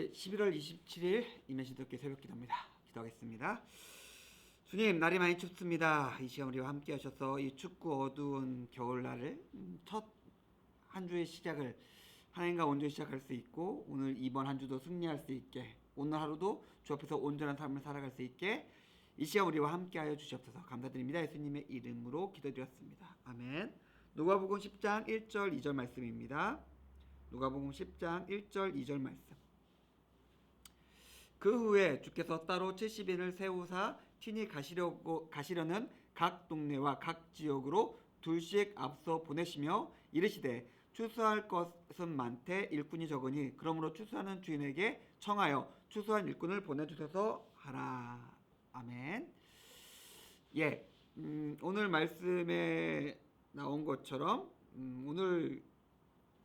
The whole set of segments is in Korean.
11월 27일 임예시도교회 새벽기도입니다. 기도하겠습니다. 주님, 날이 많이 춥습니다. 이 시간 우리와 함께 하셔서 이 춥고 어두운 겨울날을 첫 한 주의 시작을 하나님과 온전히 시작할 수 있고, 오늘 이번 한 주도 승리할 수 있게, 오늘 하루도 주 앞에서 온전한 삶을 살아갈 수 있게 이 시간 우리와 함께 하여 주시옵소서. 감사드립니다. 예수님의 이름으로 기도드렸습니다. 아멘. 누가복음 10장 1절 2절 말씀입니다. 누가복음 10장 1절 2절 말씀. 그 후에 주께서 따로 70인을 세우사 친히 가시려는 각 동네와 각 지역으로 둘씩 앞서 보내시며 이르시되 추수할 것은 많되 일꾼이 적으니 그러므로 추수하는 주인에게 청하여 추수한 일꾼을 보내주셔서 하라. 아멘. 오늘 말씀에 나온 것처럼 오늘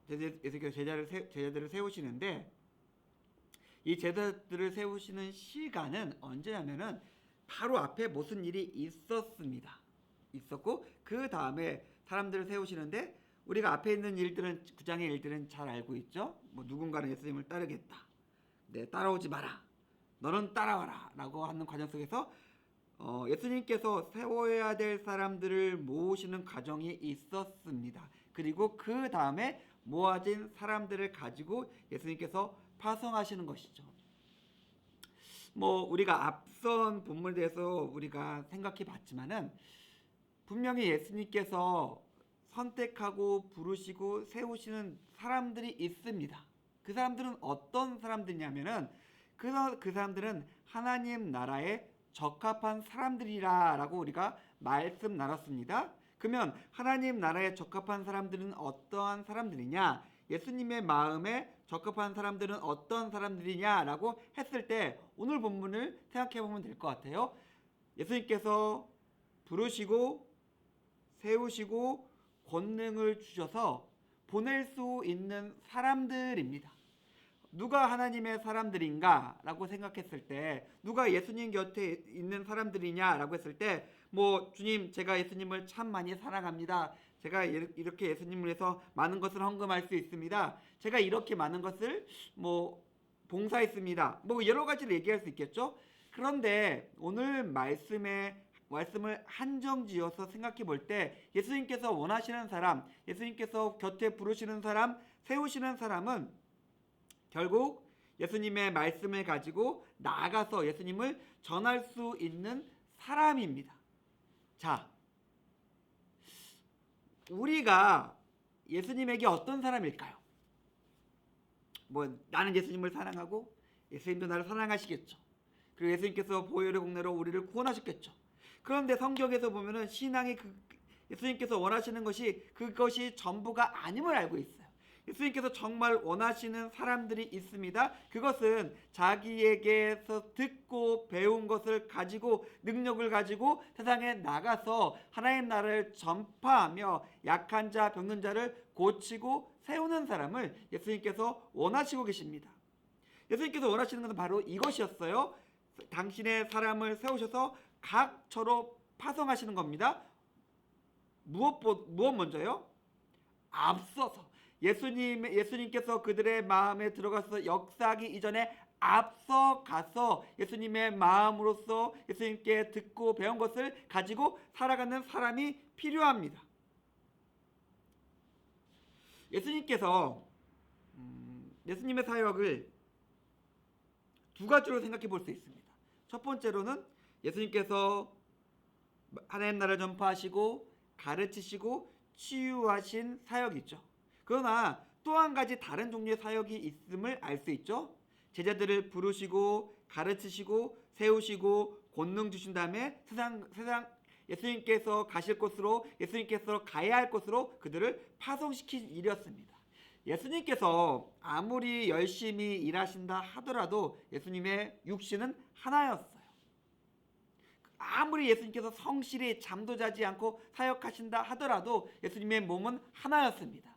예수께서 제자들을 세우시는데, 이 제자들을 세우시는 시간은 언제냐면은 바로 앞에 무슨 일이 있었고 그 다음에 사람들을 세우시는데, 우리가 앞에 있는 일들은, 구장의 일들은 잘 알고 있죠. 누군가는 예수님을 따르겠다, 따라오지 마라, 너는 따라와라 라고 하는 과정 속에서 예수님께서 세워야 될 사람들을 모으시는 과정이 있었습니다. 그리고 그 다음에 모아진 사람들을 가지고 예수님께서 파송하시는 것이죠. 우리가 앞선 본문에 대해서 우리가 생각해 봤지만은 분명히 예수님께서 선택하고 부르시고 세우시는 사람들이 있습니다. 그 사람들은 어떤 사람들이냐면은 그 사람들은 하나님 나라에 적합한 사람들이라고 우리가 말씀 나눴습니다. 그러면 하나님 나라에 적합한 사람들은 어떠한 사람들이냐? 예수님의 마음에 적합한 사람들은 어떤 사람들이냐라고 했을 때 오늘 본문을 생각해 보면 될 것 같아요. 예수님께서 부르시고 세우시고 권능을 주셔서 보낼 수 있는 사람들입니다. 누가 하나님의 사람들인가 라고 생각했을 때, 누가 예수님 곁에 있는 사람들이냐 라고 했을 때, 주님, 제가 예수님을 참 많이 사랑합니다. 제가 이렇게 예수님을 위해서 많은 것을 헌금할 수 있습니다. 제가 이렇게 많은 것을 봉사했습니다. 여러 가지를 얘기할 수 있겠죠. 그런데 오늘 말씀을 한정지어서 생각해 볼 때, 예수님께서 원하시는 사람, 예수님께서 곁에 부르시는 사람, 세우시는 사람은 결국 예수님의 말씀을 가지고 나아가서 예수님을 전할 수 있는 사람입니다. 자, 우리가 예수님에게 어떤 사람일까요? 나는 예수님을 사랑하고 예수님도 나를 사랑하시겠죠. 그리고 예수님께서 보혈의 공로로 우리를 구원하셨겠죠. 그런데 성경에서 보면은 신앙이 예수님께서 원하시는 그것이 전부가 아님을 알고 있어요. 예수님께서 정말 원하시는 사람들이 있습니다. 그것은 자기에게서 듣고 배운 것을 가지고, 능력을 가지고 세상에 나가서 하나님 나라를 전파하며 약한 자, 병든 자를 고치고 세우는 사람을 예수님께서 원하시고 계십니다. 예수님께서 원하시는 것은 바로 이것이었어요. 당신의 사람을 세우셔서 각처로 파송하시는 겁니다. 무엇 먼저요? 앞서서 예수님께서 그들의 마음에 들어가서 역사하기 이전에 앞서 가서 예수님의 마음으로서 예수님께 듣고 배운 것을 가지고 살아가는 사람이 필요합니다. 예수님께서 예수님의 사역을 두 가지로 생각해 볼 수 있습니다. 첫 번째로는 예수님께서 하나님 나라를 전파하시고 가르치시고 치유하신 사역이죠. 그러나 또 한 가지 다른 종류의 사역이 있음을 알 수 있죠. 제자들을 부르시고 가르치시고 세우시고 권능 주신 다음에 세상 예수님께서 가실 곳으로, 예수님께서 가야 할 곳으로 그들을 파송시킨 일이었습니다. 예수님께서 아무리 열심히 일하신다 하더라도 예수님의 육신은 하나였어요. 아무리 예수님께서 성실히 잠도 자지 않고 사역하신다 하더라도 예수님의 몸은 하나였습니다.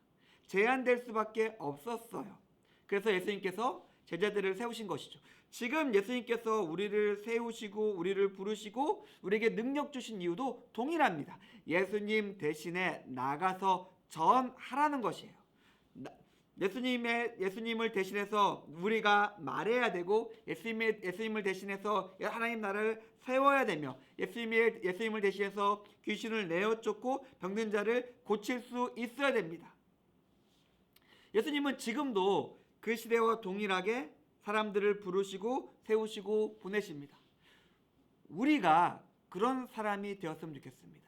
제한될 수밖에 없었어요. 그래서 예수님께서 제자들을 세우신 것이죠. 지금 예수님께서 우리를 세우시고 우리를 부르시고 우리에게 능력 주신 이유도 동일합니다. 예수님 대신에 나가서 전하라는 것이에요. 예수님을 대신해서 우리가 말해야 되고 예수님을 대신해서 하나님 나라를 세워야 되며 예수님을 대신해서 귀신을 내어 쫓고 병든 자를 고칠 수 있어야 됩니다. 예수님은 지금도 그 시대와 동일하게 사람들을 부르시고 세우시고 보내십니다. 우리가 그런 사람이 되었으면 좋겠습니다.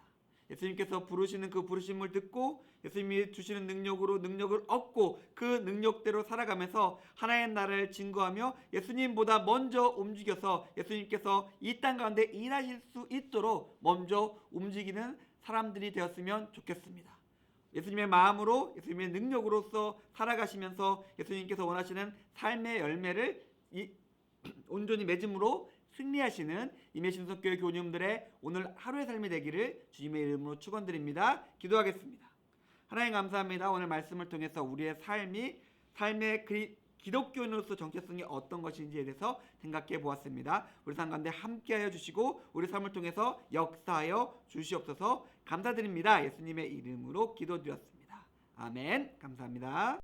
예수님께서 부르시는 그 부르심을 듣고 예수님이 주시는 능력으로 능력을 얻고 그 능력대로 살아가면서 하나님 나라를 증거하며 예수님보다 먼저 움직여서 예수님께서 이 땅 가운데 일하실 수 있도록 먼저 움직이는 사람들이 되었으면 좋겠습니다. 예수님의 마음으로 예수님의 능력으로서 살아가시면서 예수님께서 원하시는 삶의 열매를 온전히 맺음으로 승리하시는 임예신석교회 교우님들의 오늘 하루의 삶이 되기를 주님의 이름으로 축원드립니다. 기도하겠습니다. 하나님 감사합니다. 오늘 말씀을 통해서 우리의 삶의 기독교인으로서 정체성이 어떤 것인지에 대해서 생각해 보았습니다. 우리 삶 가운데 함께하여 주시고 우리 삶을 통해서 역사하여 주시옵소서. 감사드립니다. 예수님의 이름으로 기도드렸습니다. 아멘. 감사합니다.